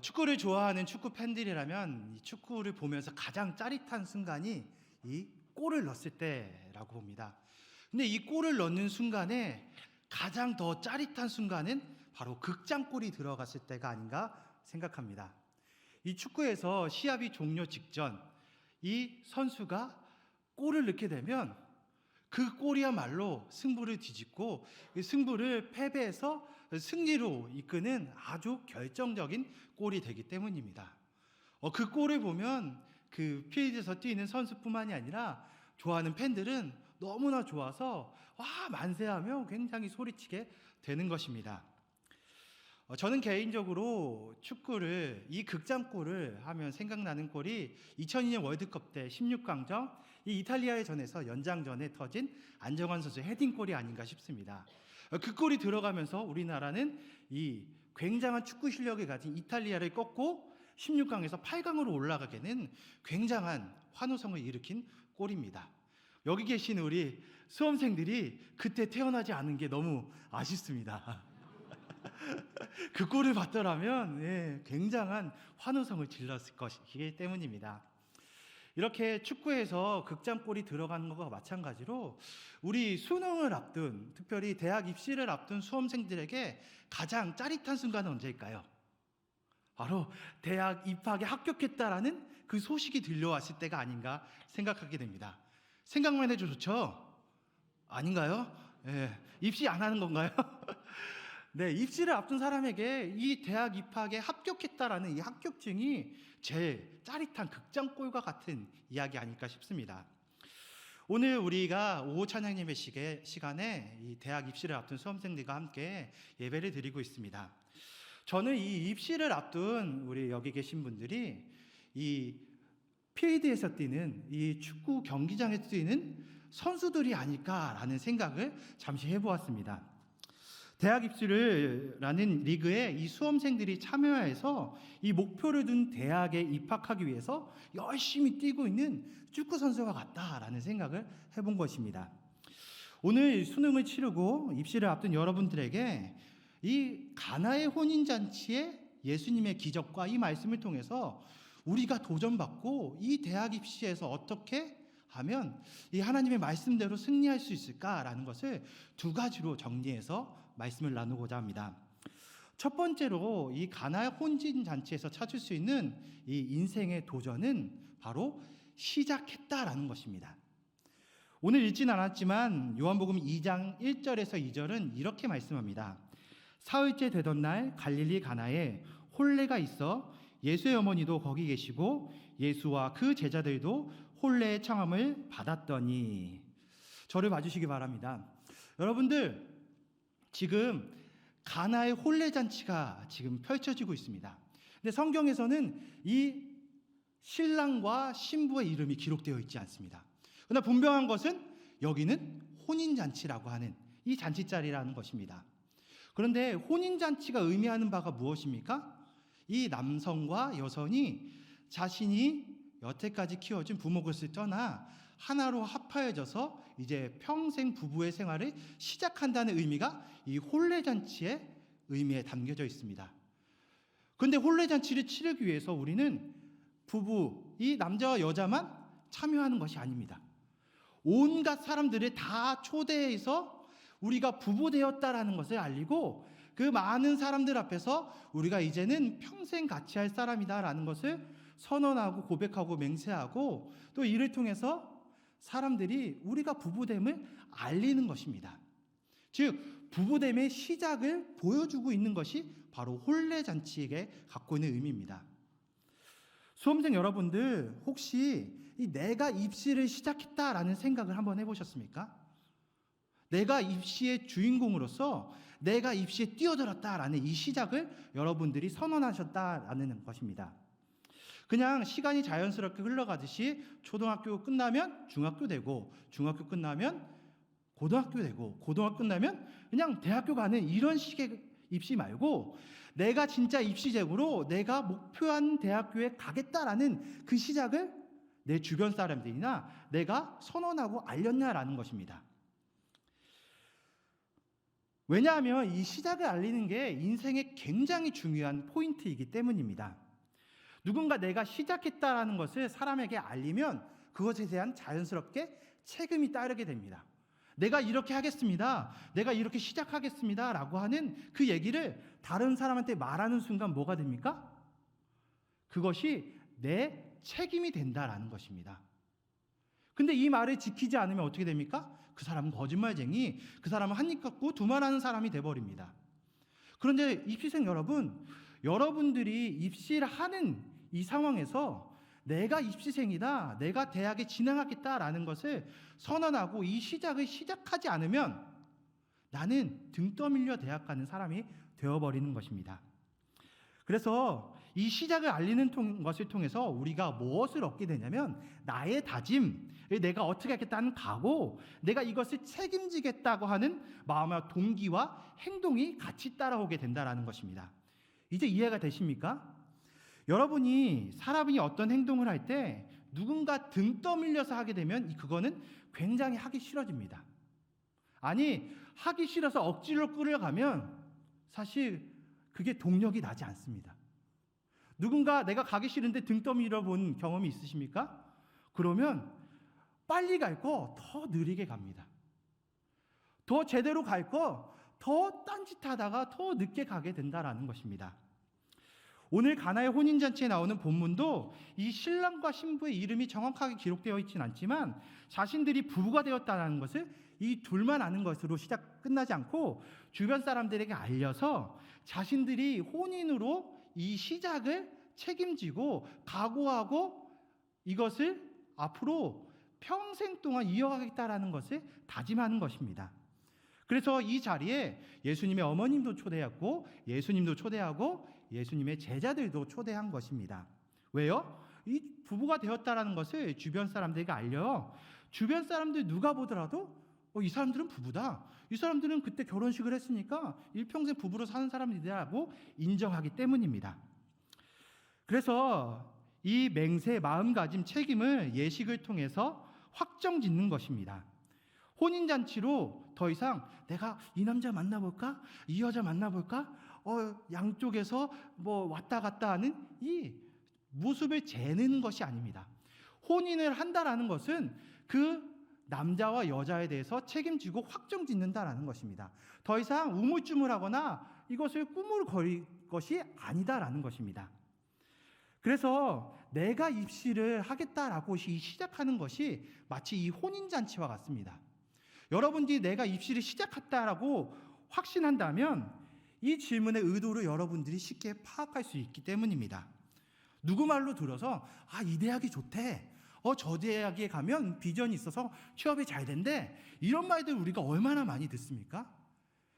축구를 좋아하는 축구 팬들이라면 이 축구를 보면서 가장 짜릿한 순간이 이 골을 넣었을 때라고 봅니다. 근데 이 골을 넣는 순간에 가장 더 짜릿한 순간은 바로 극장골이 들어갔을 때가 아닌가 생각합니다. 이 축구에서 시합이 종료 직전 이 선수가 골을 넣게 되면 그 골이야말로 승부를 뒤집고 승부를 패배해서 승리로 이끄는 아주 결정적인 골이 되기 때문입니다. 그 골을 보면 그 필드에서 뛰는 선수뿐만이 아니라 좋아하는 팬들은 너무나 좋아서 와 만세하며 굉장히 소리치게 되는 것입니다. 저는 개인적으로 축구를 이 극장골을 하면 생각나는 골이 2002년 월드컵 때 16강전 이 이탈리아의 전에서 연장전에 터진 안정환 선수의 헤딩골이 아닌가 싶습니다. 그 골이 들어가면서 우리나라는 이 굉장한 축구 실력을 가진 이탈리아를 꺾고 16강에서 8강으로 올라가게 된 굉장한 환호성을 일으킨 골입니다. 여기 계신 우리 수험생들이 그때 태어나지 않은 게 너무 아쉽습니다. 그 골을 봤더라면 굉장한 환호성을 질렀을 것이기 때문입니다. 이렇게 축구에서 극장골이 들어가는 것과 마찬가지로 우리 수능을 앞둔, 특별히 대학 입시를 앞둔 수험생들에게 가장 짜릿한 순간은 언제일까요? 바로 대학 입학에 합격했다라는 그 소식이 들려왔을 때가 아닌가 생각하게 됩니다. 생각만 해도 좋죠? 아닌가요? 입시 안 하는 건가요? 네, 입시를 앞둔 사람에게 이 대학 입학에 합격했다라는 이 합격증이 제일 짜릿한 극장골과 같은 이야기 아닐까 싶습니다. 오늘 우리가 오후 찬양 예배 시간에 이 대학 입시를 앞둔 수험생들과 함께 예배를 드리고 있습니다. 저는 이 입시를 앞둔 우리 여기 계신 분들이 이 필드에서 뛰는 이 축구 경기장에서 뛰는 선수들이 아닐까라는 생각을 잠시 해보았습니다. 대학 입시라는 리그에 이 수험생들이 참여해서 이 목표를 둔 대학에 입학하기 위해서 열심히 뛰고 있는 축구 선수와 같다라는 생각을 해본 것입니다. 오늘 수능을 치르고 입시를 앞둔 여러분들에게 이 가나의 혼인잔치의 예수님의 기적과 이 말씀을 통해서 우리가 도전받고 이 대학 입시에서 어떻게 하면 이 하나님의 말씀대로 승리할 수 있을까라는 것을 두 가지로 정리해서 말씀을 나누고자 합니다. 첫 번째로 이 가나의 혼인잔치에서 찾을 수 있는 이 인생의 도전은 바로 시작했다라는 것입니다. 오늘 읽진 않았지만 요한복음 2장 1절에서 2절은 이렇게 말씀합니다. 사흘째 되던 날 갈릴리 가나에 혼례가 있어 예수의 어머니도 거기 계시고 예수와 그 제자들도 혼례의 청함을 받았더니. 저를 봐주시기 바랍니다. 여러분들 지금 가나의 혼례 잔치가 지금 펼쳐지고 있습니다. 근데 성경에서는 이 신랑과 신부의 이름이 기록되어 있지 않습니다. 그러나 분명한 것은 여기는 혼인잔치라고 하는 이 잔치자리라는 것입니다. 그런데 혼인잔치가 의미하는 바가 무엇입니까? 이 남성과 여성이 자신이 여태까지 키워준 부모것을 떠나 하나로 합하여져서 이제 평생 부부의 생활을 시작한다는 의미가 이 혼례잔치의 의미에 담겨져 있습니다. 그런데 혼례잔치를 치르기 위해서 우리는 부부, 이 남자와 여자만 참여하는 것이 아닙니다. 온갖 사람들을 다 초대해서 우리가 부부 되었다라는 것을 알리고 그 많은 사람들 앞에서 우리가 이제는 평생 같이 할 사람이다라는 것을 선언하고 고백하고 맹세하고 또 이를 통해서 사람들이 우리가 부부됨을 알리는 것입니다. 즉 부부됨의 시작을 보여주고 있는 것이 바로 혼례잔치에게 갖고 있는 의미입니다. 수험생 여러분들 혹시 내가 입시를 시작했다라는 생각을 한번 해보셨습니까? 내가 입시의 주인공으로서 내가 입시에 뛰어들었다라는 이 시작을 여러분들이 선언하셨다라는 것입니다. 그냥 시간이 자연스럽게 흘러가듯이 초등학교 끝나면 중학교 되고 중학교 끝나면 고등학교 되고 고등학교 끝나면 그냥 대학교 가는 이런 식의 입시 말고 내가 진짜 입시적으로 내가 목표한 대학교에 가겠다라는 그 시작을 내 주변 사람들이나 내가 선언하고 알렸냐라는 것입니다. 왜냐하면 이 시작을 알리는 게 인생의 굉장히 중요한 포인트이기 때문입니다. 누군가 내가 시작했다라는 것을 사람에게 알리면 그것에 대한 자연스럽게 책임이 따르게 됩니다. 내가 이렇게 하겠습니다. 내가 이렇게 시작하겠습니다. 라고 하는 그 얘기를 다른 사람한테 말하는 순간 뭐가 됩니까? 그것이 내 책임이 된다라는 것입니다. 근데 이 말을 지키지 않으면 어떻게 됩니까? 그 사람은 거짓말쟁이, 그 사람은 한입 갖고 두말하는 사람이 돼버립니다. 그런데 입시생 여러분, 여러분들이 입시를 하는 이 상황에서 내가 입시생이다, 내가 대학에 진학하겠다라는 것을 선언하고 이 시작을 시작하지 않으면 나는 등 떠밀려 대학 가는 사람이 되어버리는 것입니다. 그래서 이 시작을 알리는 것을 통해서 우리가 무엇을 얻게 되냐면 나의 다짐, 내가 어떻게 하겠다는 각오, 내가 이것을 책임지겠다고 하는 마음과 동기와 행동이 같이 따라오게 된다는 것입니다. 이제 이해가 되십니까? 여러분이 사람이 어떤 행동을 할 때 누군가 등 떠밀려서 하게 되면 그거는 굉장히 하기 싫어집니다. 아니, 하기 싫어서 억지로 끌어가면 사실 그게 동력이 나지 않습니다. 누군가 내가 가기 싫은데 등 떠밀어 본 경험이 있으십니까? 그러면 빨리 갈 거 더 느리게 갑니다. 더 제대로 갈 거 더 딴짓하다가 더 늦게 가게 된다라는 것입니다. 오늘 가나의 혼인잔치에 나오는 본문도 이 신랑과 신부의 이름이 정확하게 기록되어 있지는 않지만 자신들이 부부가 되었다는 것을 이 둘만 아는 것으로 끝나지 않고 주변 사람들에게 알려서 자신들이 혼인으로 이 시작을 책임지고 각오하고 이것을 앞으로 평생 동안 이어가겠다라는 것을 다짐하는 것입니다. 그래서 이 자리에 예수님의 어머님도 초대했고 예수님도 초대하고 예수님의 제자들도 초대한 것입니다. 왜요? 이 부부가 되었다라는 것을 주변 사람들에게 알려 주변 사람들 누가 보더라도 이 사람들은 부부다. 이 사람들은 그때 결혼식을 했으니까 일평생 부부로 사는 사람들이라고 인정하기 때문입니다. 그래서 이 맹세, 마음가짐, 책임을 예식을 통해서 확정짓는 것입니다. 혼인잔치로 더 이상 내가 이 남자 만나볼까? 이 여자 만나볼까? 양쪽에서 왔다 갔다 하는 이 모습을 재는 것이 아닙니다. 혼인을 한다라는 것은 그 남자와 여자에 대해서 책임지고 확정짓는다라는 것입니다. 더 이상 우물쭈물하거나 이것을 꿈으로 거릴 것이 아니다라는 것입니다. 그래서 내가 입시를 하겠다라고 시작하는 것이 마치 이 혼인잔치와 같습니다. 여러분들이 내가 입시를 시작했다라고 확신한다면 이 질문의 의도를 여러분들이 쉽게 파악할 수 있기 때문입니다. 누구 말로 들어서 이 대학이 좋대, 저 대학에 가면 비전이 있어서 취업이 잘 된대, 이런 말들 우리가 얼마나 많이 듣습니까?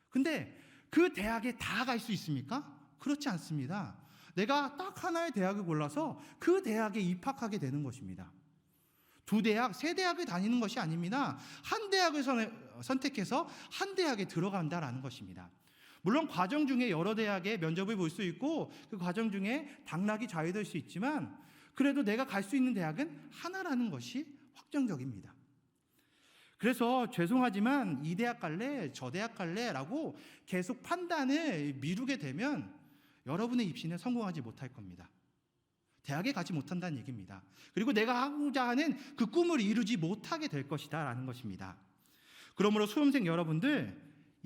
근데 그 대학에 다 갈 수 있습니까? 그렇지 않습니다. 내가 딱 하나의 대학을 골라서 그 대학에 입학하게 되는 것입니다. 두 대학, 세 대학을 다니는 것이 아닙니다. 한 대학을 선택해서 한 대학에 들어간다라는 것입니다. 물론 과정 중에 여러 대학의 면접을 볼 수 있고 그 과정 중에 당락이 좌우될 수 있지만 그래도 내가 갈 수 있는 대학은 하나라는 것이 확정적입니다. 그래서 죄송하지만 이 대학 갈래, 저 대학 갈래 라고 계속 판단을 미루게 되면 여러분의 입시는 성공하지 못할 겁니다. 대학에 가지 못한다는 얘기입니다. 그리고 내가 하고자 하는 그 꿈을 이루지 못하게 될 것이다 라는 것입니다. 그러므로 수험생 여러분들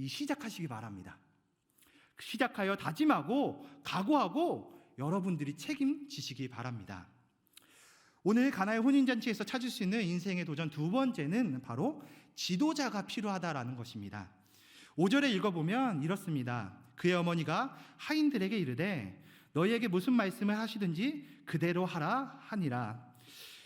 시작하시기 바랍니다. 시작하여 다짐하고 각오하고 여러분들이 책임지시기 바랍니다. 오늘 가나의 혼인잔치에서 찾을 수 있는 인생의 도전 두 번째는 바로 지도자가 필요하다라는 것입니다. 5절에 읽어보면 이렇습니다. 그의 어머니가 하인들에게 이르되 너희에게 무슨 말씀을 하시든지 그대로 하라 하니라.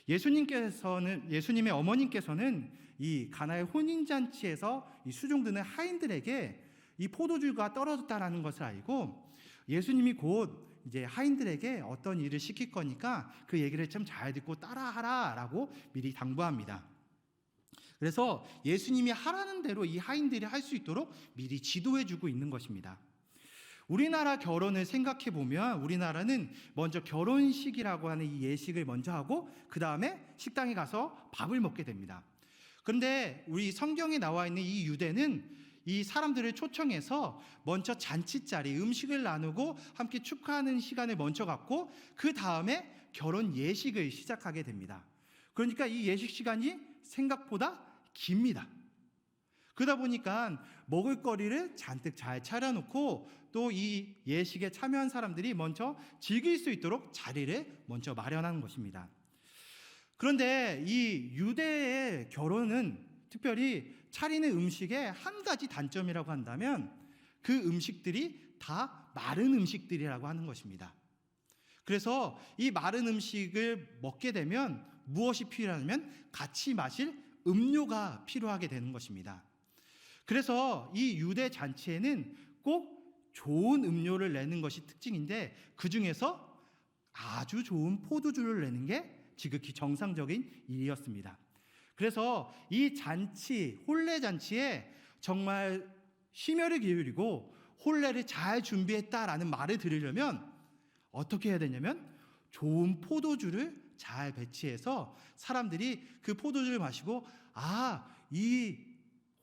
예수님의 어머님께서는 이 가나의 혼인잔치에서 이 수종드는 하인들에게 이 포도주가 떨어졌다라는 것을 알고 예수님이 곧 이제 하인들에게 어떤 일을 시킬 거니까 그 얘기를 좀 잘 듣고 따라하라라고 미리 당부합니다. 그래서 예수님이 하라는 대로 이 하인들이 할 수 있도록 미리 지도해주고 있는 것입니다. 우리나라 결혼을 생각해 보면 우리나라는 먼저 결혼식이라고 하는 이 예식을 먼저 하고 그 다음에 식당에 가서 밥을 먹게 됩니다. 그런데 우리 성경에 나와 있는 이 유대는 이 사람들을 초청해서 먼저 잔치자리, 음식을 나누고 함께 축하하는 시간을 먼저 갖고 그 다음에 결혼 예식을 시작하게 됩니다. 그러니까 이 예식 시간이 생각보다 깁니다. 그러다 보니까 먹을거리를 잔뜩 잘 차려놓고 또 이 예식에 참여한 사람들이 먼저 즐길 수 있도록 자리를 먼저 마련하는 것입니다. 그런데 이 유대의 결혼은 특별히 차리는 음식의 한 가지 단점이라고 한다면 그 음식들이 다 마른 음식들이라고 하는 것입니다. 그래서 이 마른 음식을 먹게 되면 무엇이 필요하냐면 같이 마실 음료가 필요하게 되는 것입니다. 그래서 이 유대 잔치에는 꼭 좋은 음료를 내는 것이 특징인데 그 중에서 아주 좋은 포도주를 내는 게 지극히 정상적인 일이었습니다. 그래서 이 잔치, 혼례 잔치에 정말 심혈을 기울이고 혼례를 잘 준비했다라는 말을 들으려면 어떻게 해야 되냐면 좋은 포도주를 잘 배치해서 사람들이 그 포도주를 마시고 이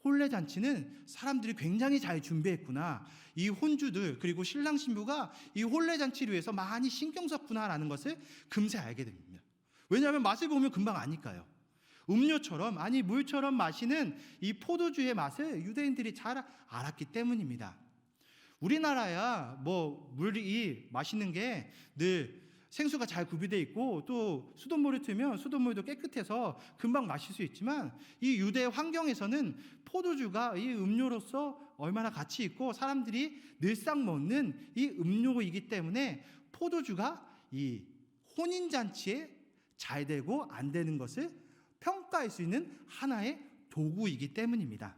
혼례 잔치는 사람들이 굉장히 잘 준비했구나. 이 혼주들 그리고 신랑 신부가 이 혼례 잔치를 위해서 많이 신경 썼구나라는 것을 금세 알게 됩니다. 왜냐하면 맛을 보면 금방 아니까요. 음료처럼 물처럼 마시는 이 포도주의 맛을 유대인들이 잘 알았기 때문입니다. 우리나라야 물이 마시는 게 늘 생수가 잘 구비되어 있고 또 수돗물을 틀면 수돗물도 깨끗해서 금방 마실 수 있지만 이 유대 환경에서는 포도주가 이 음료로서 얼마나 가치 있고 사람들이 늘상 먹는 이 음료이기 때문에 포도주가 이 혼인잔치에 잘 되고 안 되는 것을 평가할 수 있는 하나의 도구이기 때문입니다.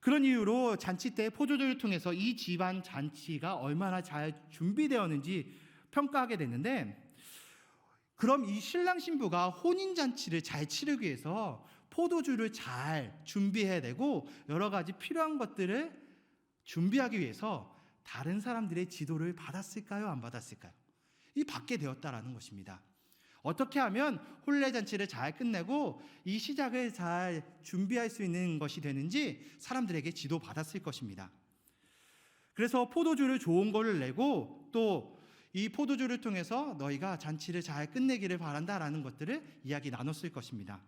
그런 이유로 잔치 때 포도주를 통해서 이 집안 잔치가 얼마나 잘 준비되었는지 평가하게 됐는데, 그럼 이 신랑 신부가 혼인잔치를 잘 치르기 위해서 포도주를 잘 준비해야 되고 여러 가지 필요한 것들을 준비하기 위해서 다른 사람들의 지도를 받았을까요? 안 받았을까요? 이 받게 되었다라는 것입니다. 어떻게 하면 혼례잔치를 잘 끝내고 이 시작을 잘 준비할 수 있는 것이 되는지 사람들에게 지도받았을 것입니다. 그래서 포도주를 좋은 거를 내고 또 이 포도주를 통해서 너희가 잔치를 잘 끝내기를 바란다라는 것들을 이야기 나눴을 것입니다.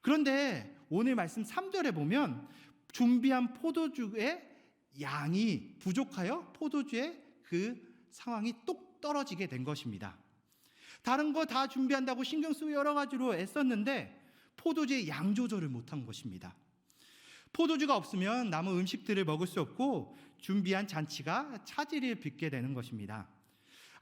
그런데 오늘 말씀 3절에 보면 준비한 포도주의 양이 부족하여 포도주의 그 상황이 똑 떨어지게 된 것입니다. 다른 거 다 준비한다고 신경 쓰고 여러 가지로 애썼는데 포도주의 양 조절을 못한 것입니다. 포도주가 없으면 남은 음식들을 먹을 수 없고 준비한 잔치가 차질을 빚게 되는 것입니다.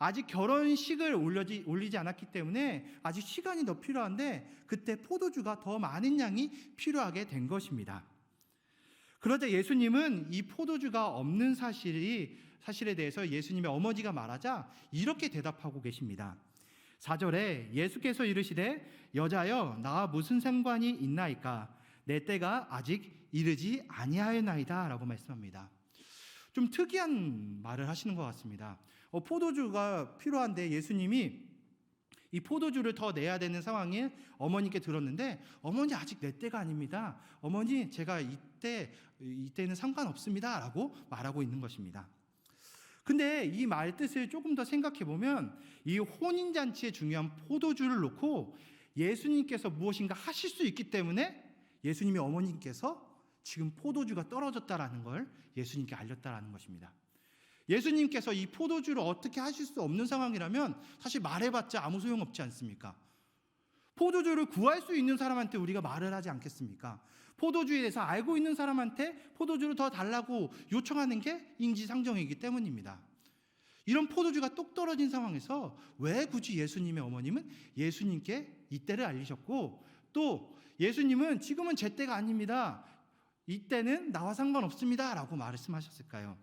아직 결혼식을 올리지 않았기 때문에 아직 시간이 더 필요한데 그때 포도주가 더 많은 양이 필요하게 된 것입니다. 그러자 예수님은 이 포도주가 없는 사실에 대해서 예수님의 어머니가 말하자 이렇게 대답하고 계십니다. 4절에 예수께서 이르시되 여자여 나와 무슨 상관이 있나이까 내 때가 아직 이르지 아니하였나이다 라고 말씀합니다. 좀 특이한 말을 하시는 것 같습니다. 포도주가 필요한데 예수님이 이 포도주를 더 내야 되는 상황에 어머니께 들었는데 어머니 아직 내 때가 아닙니다. 어머니 제가 이때는 상관없습니다 라고 말하고 있는 것입니다. 근데 이 말 뜻을 조금 더 생각해 보면 이 혼인잔치에 중요한 포도주를 놓고 예수님께서 무엇인가 하실 수 있기 때문에 예수님의 어머님께서 지금 포도주가 떨어졌다라는 걸 예수님께 알렸다라는 것입니다. 예수님께서 이 포도주를 어떻게 하실 수 없는 상황이라면 사실 말해봤자 아무 소용없지 않습니까? 포도주를 구할 수 있는 사람한테 우리가 말을 하지 않겠습니까? 포도주에 대해서 알고 있는 사람한테 포도주를 더 달라고 요청하는 게 인지상정이기 때문입니다. 이런 포도주가 똑 떨어진 상황에서 왜 굳이 예수님의 어머님은 예수님께 이때를 알리셨고 또 예수님은 지금은 제 때가 아닙니다. 이때는 나와 상관없습니다 라고 말씀하셨을까요?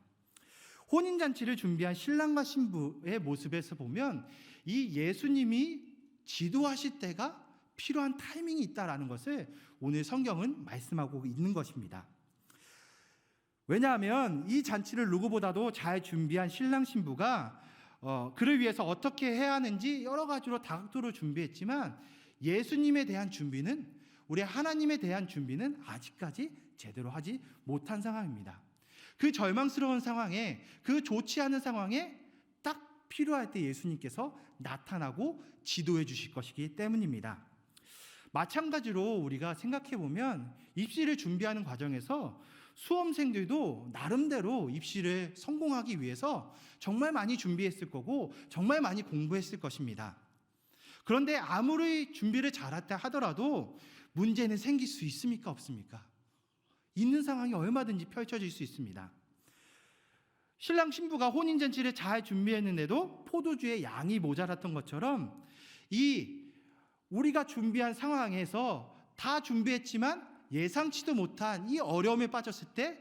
혼인잔치를 준비한 신랑과 신부의 모습에서 보면 이 예수님이 지도하실 때가 필요한 타이밍이 있다라는 것을 오늘 성경은 말씀하고 있는 것입니다. 왜냐하면 이 잔치를 누구보다도 잘 준비한 신랑 신부가 그를 위해서 어떻게 해야 하는지 여러 가지로 다각도로 준비했지만 예수님에 대한 준비는 우리 하나님에 대한 준비는 아직까지 제대로 하지 못한 상황입니다. 그 절망스러운 상황에, 그 좋지 않은 상황에 딱 필요할 때 예수님께서 나타나고 지도해 주실 것이기 때문입니다. 마찬가지로 우리가 생각해 보면 입시를 준비하는 과정에서 수험생들도 나름대로 입시를 성공하기 위해서 정말 많이 준비했을 거고 정말 많이 공부했을 것입니다. 그런데 아무리 준비를 잘했다 하더라도 문제는 생길 수 있습니까? 없습니까? 있는 상황이 얼마든지 펼쳐질 수 있습니다. 신랑 신부가 혼인잔치를 잘 준비했는데도 포도주의 양이 모자랐던 것처럼 우리가 준비한 상황에서 다 준비했지만 예상치도 못한 이 어려움에 빠졌을 때,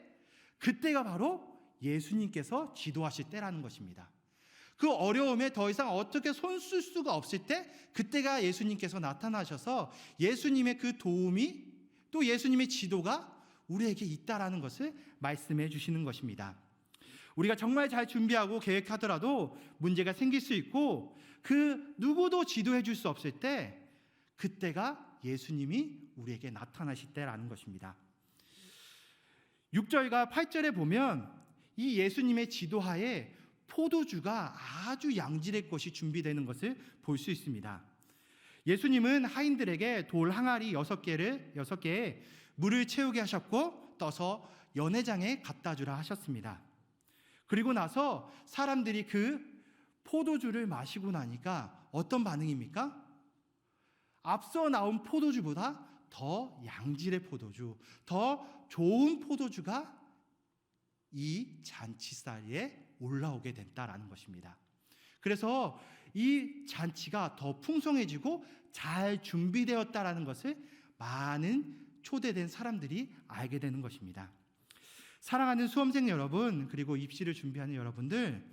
그때가 바로 예수님께서 지도하실 때라는 것입니다. 그 어려움에 더 이상 어떻게 손쓸 수가 없을 때, 그때가 예수님께서 나타나셔서 예수님의 그 도움이, 또 예수님의 지도가 우리에게 있다라는 것을 말씀해 주시는 것입니다. 우리가 정말 잘 준비하고 계획하더라도 문제가 생길 수 있고, 그 누구도 지도해 줄 수 없을 때, 그때가 예수님이 우리에게 나타나실 때라는 것입니다. 6절과 8절에 보면 이 예수님의 지도하에 포도주가 아주 양질의 것이 준비되는 것을 볼 수 있습니다. 예수님은 하인들에게 돌 항아리 6개에 물을 채우게 하셨고 떠서 연회장에 갖다 주라 하셨습니다. 그리고 나서 사람들이 그 포도주를 마시고 나니까 어떤 반응입니까? 앞서 나온 포도주보다 더 양질의 포도주, 더 좋은 포도주가 이 잔치자리에 올라오게 됐다라는 것입니다. 그래서 이 잔치가 더 풍성해지고 잘 준비되었다라는 것을 많은 초대된 사람들이 알게 되는 것입니다. 사랑하는 수험생 여러분, 그리고 입시를 준비하는 여러분들,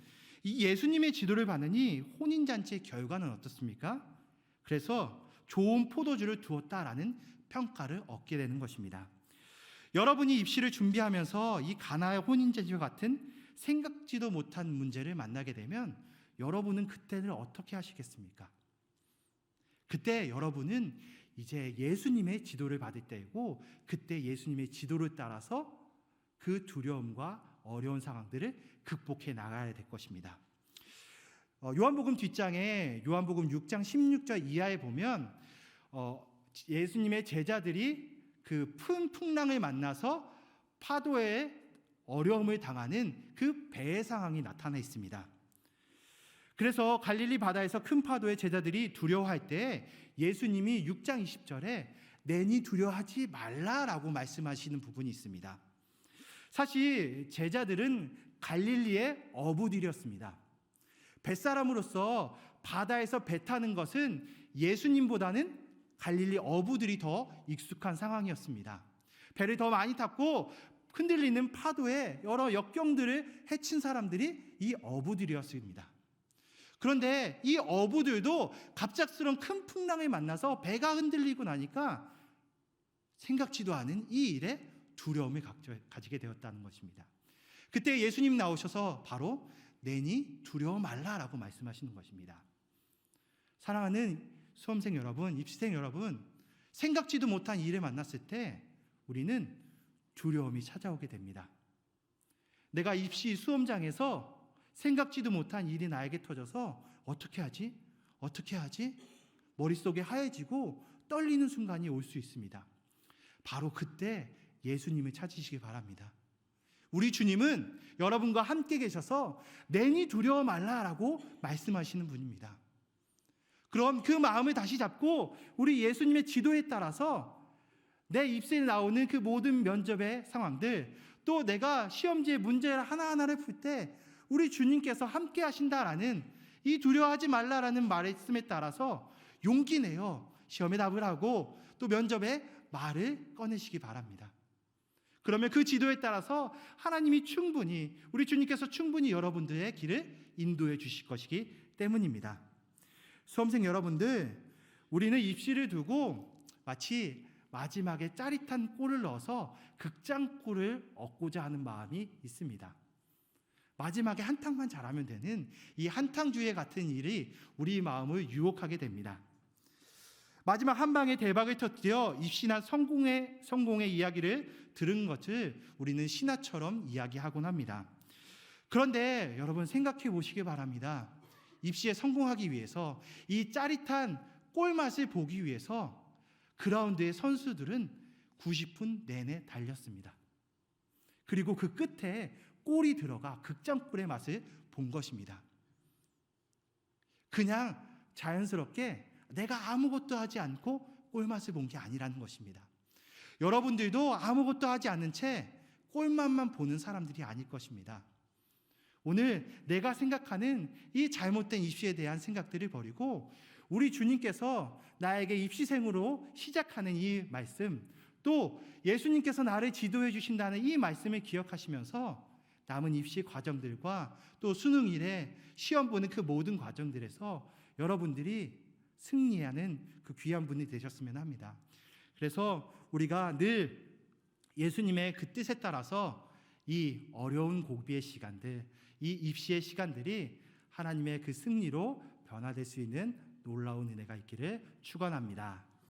이 예수님의 지도를 받으니 혼인잔치의 결과는 어떻습니까? 그래서 좋은 포도주를 두었다라는 평가를 얻게 되는 것입니다. 여러분이 입시를 준비하면서 이 가나의 혼인잔치와 같은 생각지도 못한 문제를 만나게 되면 여러분은 그때를 어떻게 하시겠습니까? 그때 여러분은 이제 예수님의 지도를 받을 때이고, 그때 예수님의 지도를 따라서 그 두려움과 어려운 상황들을 극복해 나가야 될 것입니다. 요한복음 뒷장에 요한복음 6장 16절 이하에 보면 예수님의 제자들이 그 큰 풍랑을 만나서 파도에 어려움을 당하는 그 배의 상황이 나타나 있습니다. 그래서 갈릴리 바다에서 큰 파도에 제자들이 두려워할 때 예수님이 6장 20절에 내니 두려워하지 말라라고 말씀하시는 부분이 있습니다. 사실 제자들은 갈릴리의 어부들이었습니다. 뱃사람으로서 바다에서 배 타는 것은 예수님보다는 갈릴리 어부들이 더 익숙한 상황이었습니다. 배를 더 많이 탔고 흔들리는 파도에 여러 역경들을 헤친 사람들이 이 어부들이었습니다. 그런데 이 어부들도 갑작스러운 큰 풍랑을 만나서 배가 흔들리고 나니까 생각지도 않은 이 일에 두려움을 가지게 되었다는 것입니다. 그때 예수님 나오셔서 바로 내니 두려워 말라라고 말씀하시는 것입니다. 사랑하는 수험생 여러분, 입시생 여러분, 생각지도 못한 일을 만났을 때 우리는 두려움이 찾아오게 됩니다. 내가 입시 수험장에서 생각지도 못한 일이 나에게 터져서 어떻게 하지? 어떻게 하지? 머릿속에 하얘지고 떨리는 순간이 올 수 있습니다. 바로 그때 예수님을 찾으시기 바랍니다. 우리 주님은 여러분과 함께 계셔서 내니 두려워 말라라고 말씀하시는 분입니다. 그럼 그 마음을 다시 잡고 우리 예수님의 지도에 따라서 내 입시에 나오는 그 모든 면접의 상황들, 또 내가 시험지의 문제를 하나하나를 풀 때 우리 주님께서 함께 하신다라는 이 두려워하지 말라라는 말씀에 따라서 용기 내어 시험에 답을 하고 또 면접에 말을 꺼내시기 바랍니다. 그러면 그 지도에 따라서 하나님이 충분히, 우리 주님께서 충분히 여러분들의 길을 인도해 주실 것이기 때문입니다. 수험생 여러분들, 우리는 입시를 두고 마치 마지막에 짜릿한 골을 넣어서 극장골을 얻고자 하는 마음이 있습니다. 마지막에 한 탕만 잘하면 되는 이 한탕주의 같은 일이 우리 마음을 유혹하게 됩니다. 마지막 한 방에 대박을 터뜨려 입시나 성공의 이야기를 들은 것을 우리는 신화처럼 이야기하곤 합니다. 그런데 여러분 생각해 보시기 바랍니다. 입시에 성공하기 위해서, 이 짜릿한 꿀맛을 보기 위해서 그라운드의 선수들은 90분 내내 달렸습니다. 그리고 그 끝에 골이 들어가 극장골의 맛을 본 것입니다. 그냥 자연스럽게 내가 아무것도 하지 않고 꿀맛을 본 게 아니라는 것입니다. 여러분들도 아무것도 하지 않는 채 꿀맛만 보는 사람들이 아닐 것입니다. 오늘 내가 생각하는 이 잘못된 입시에 대한 생각들을 버리고 우리 주님께서 나에게 입시생으로 시작하는 이 말씀, 또 예수님께서 나를 지도해 주신다는 이 말씀을 기억하시면서 남은 입시 과정들과 또 수능일에 시험 보는 그 모든 과정들에서 여러분들이 승리하는 그 귀한 분이 되셨으면 합니다. 그래서 우리가 늘 예수님의 그 뜻에 따라서 이 어려운 고비의 시간들, 이 입시의 시간들이 하나님의 그 승리로 변화될 수 있는 놀라운 은혜가 있기를 축원합니다.